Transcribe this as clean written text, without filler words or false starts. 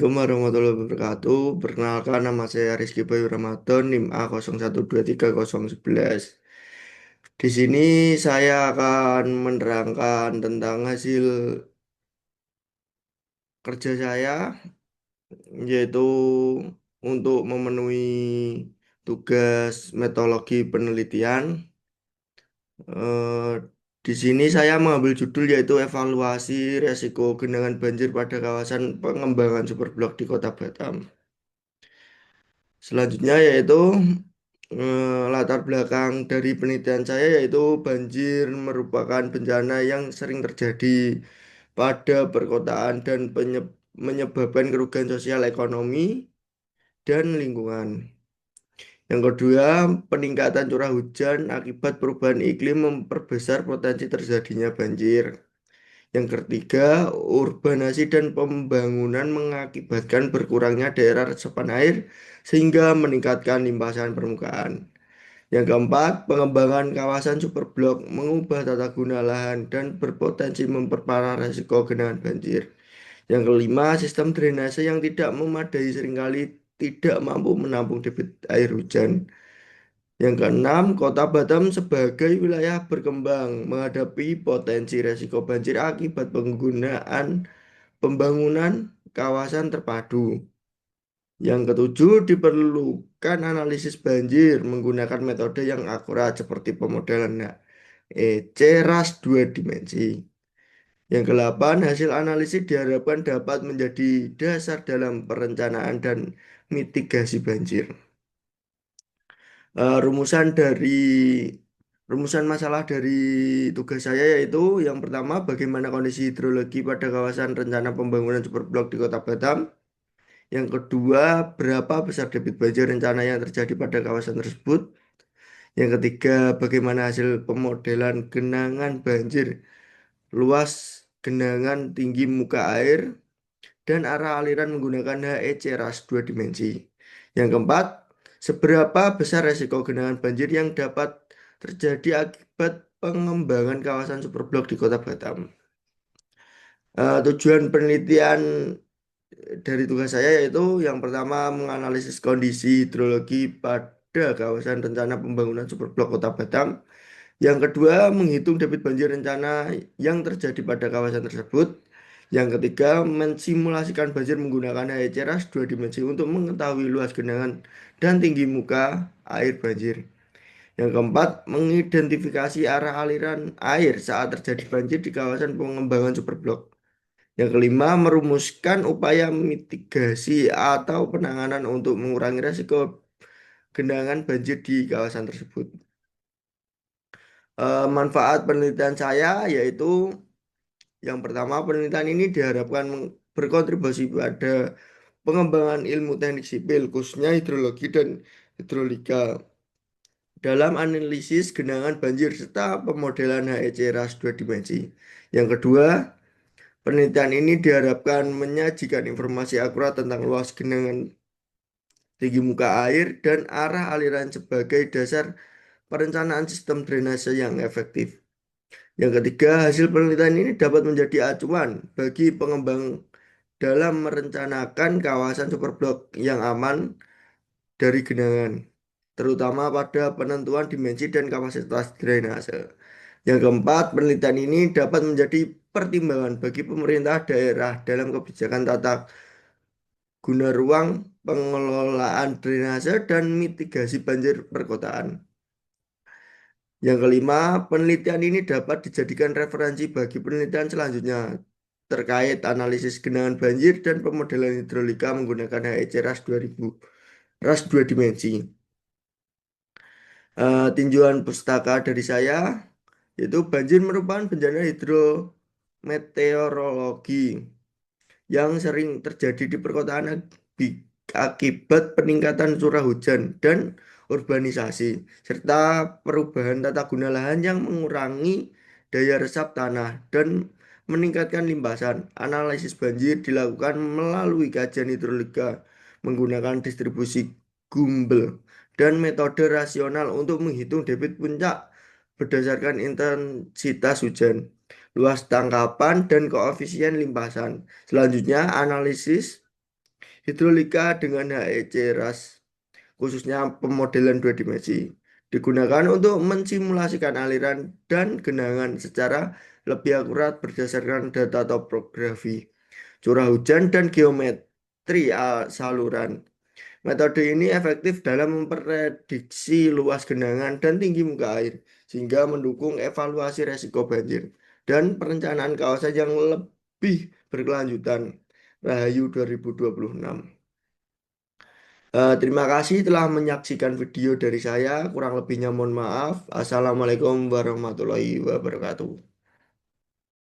Assalamualaikum warahmatullahi wabarakatuh. Perkenalkan nama saya Rizky Bayu Ramadan, NIM A01230111. Di sini saya akan menerangkan tentang hasil kerja saya, yaitu untuk memenuhi tugas metodologi penelitian. Eh, di sini saya mengambil judul yaitu evaluasi resiko genangan banjir pada kawasan pengembangan superblok di Kota Batam. Selanjutnya yaitu latar belakang dari penelitian saya yaitu banjir merupakan bencana yang sering terjadi pada perkotaan dan menyebabkan kerugian sosial ekonomi dan lingkungan. Yang kedua, peningkatan curah hujan akibat perubahan iklim memperbesar potensi terjadinya banjir. Yang ketiga, urbanasi dan pembangunan mengakibatkan berkurangnya daerah resapan air sehingga meningkatkan limpasan permukaan. Yang keempat, pengembangan kawasan superblok mengubah tata guna lahan dan berpotensi memperparah risiko genangan banjir. Yang kelima, sistem drainase yang tidak memadai seringkali tidak mampu menampung debit air hujan. Yang keenam, Kota Batam sebagai wilayah berkembang menghadapi potensi risiko banjir akibat penggunaan pembangunan kawasan terpadu. Yang ketujuh, diperlukan analisis banjir menggunakan metode yang akurat seperti pemodelan EC-RAS dua dimensi. Yang kedelapan, hasil analisis diharapkan dapat menjadi dasar dalam perencanaan dan mitigasi banjir. Rumusan masalah dari tugas saya yaitu yang pertama, bagaimana kondisi hidrologi pada kawasan rencana pembangunan superblok di Kota Batam. Yang kedua, berapa besar debit banjir rencana yang terjadi pada kawasan tersebut. Yang ketiga, bagaimana hasil pemodelan genangan banjir, luas genangan tinggi muka air, dan arah aliran menggunakan HEC ras dua dimensi. Yang keempat, seberapa besar resiko genangan banjir yang dapat terjadi akibat pengembangan kawasan superblok di Kota Batam. Tujuan penelitian dari tugas saya yaitu yang pertama menganalisis kondisi hidrologi pada kawasan rencana pembangunan superblok Kota Batam. Yang kedua menghitung debit banjir rencana yang terjadi pada kawasan tersebut. Yang ketiga mensimulasikan banjir menggunakan HCRAS dua dimensi untuk mengetahui luas genangan dan tinggi muka air banjir. Yang keempat mengidentifikasi arah aliran air saat terjadi banjir di kawasan pengembangan superblok. Yang kelima, merumuskan upaya mitigasi atau penanganan untuk mengurangi risiko genangan banjir di kawasan tersebut. Manfaat penelitian saya yaitu yang pertama, penelitian ini diharapkan berkontribusi pada pengembangan ilmu teknik sipil, khususnya hidrologi dan hidrolika, dalam analisis genangan banjir serta pemodelan HEC ras dua dimensi. Yang kedua, penelitian ini diharapkan menyajikan informasi akurat tentang luas genangan tinggi muka air dan arah aliran sebagai dasar perencanaan sistem drainase yang efektif. Yang ketiga, hasil penelitian ini dapat menjadi acuan bagi pengembang dalam merencanakan kawasan superblok yang aman dari genangan, terutama pada penentuan dimensi dan kapasitas drainase. Yang keempat, penelitian ini dapat menjadi pertimbangan bagi pemerintah daerah dalam kebijakan tata guna ruang, pengelolaan drainase, dan mitigasi banjir perkotaan. Yang kelima, penelitian ini dapat dijadikan referensi bagi penelitian selanjutnya terkait analisis genangan banjir dan pemodelan hidrolika menggunakan HEC RAS 2000, RAS dua dimensi. Tinjauan pustaka dari saya yaitu banjir merupakan bencana hidrometeorologi yang sering terjadi di perkotaan akibat peningkatan curah hujan dan urbanisasi, serta perubahan tata guna lahan yang mengurangi daya resap tanah dan meningkatkan limpasan. Analisis banjir dilakukan melalui kajian hidrolika menggunakan distribusi Gumbel dan metode rasional untuk menghitung debit puncak berdasarkan intensitas hujan, luas tangkapan, dan koefisien limpasan. Selanjutnya, analisis hidrolika dengan HEC ras, khususnya pemodelan dua dimensi. Digunakan untuk mensimulasikan aliran dan genangan secara lebih akurat berdasarkan data topografi, curah hujan, dan geometri saluran. Metode ini efektif dalam memprediksi luas genangan dan tinggi muka air, sehingga mendukung evaluasi resiko banjir dan perencanaan kawasan yang lebih berkelanjutan. Rahayu 2026. Terima kasih telah menyaksikan video dari saya. Kurang lebihnya mohon maaf. Assalamualaikum warahmatullahi wabarakatuh.